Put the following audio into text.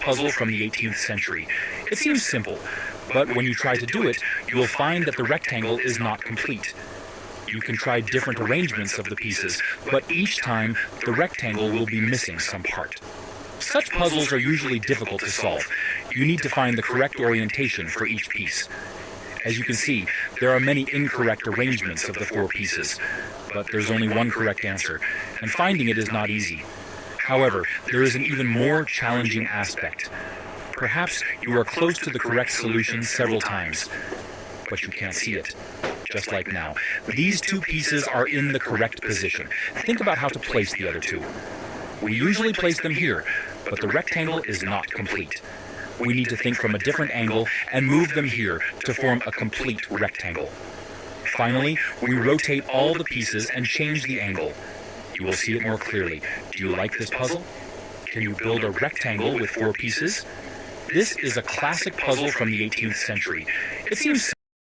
puzzle from the 18th century. It seems simple, but when you try to do it, you will find that the rectangle is not complete. You can try different arrangements of the pieces, but each time the rectangle will be missing some part. Such puzzles are usually difficult to solve. You need to find the correct orientation for each piece. As you can see, there are many incorrect arrangements of the 4 pieces, but there's only one correct answer, and finding it is not easy. However, there is an even more challenging aspect. Perhaps you are close to the correct solution several times, but you can't see it. Just like now. These 2 pieces are in the correct position. Think about how to place the other 2. We usually place them here, but the rectangle is not complete. We need to think from a different angle and move them here to form a complete rectangle. Finally, we rotate all the pieces and change the angle. You will see it more clearly. Do you like this puzzle? Can you build a rectangle with 4 pieces? This is a classic puzzle from the 18th century. It seems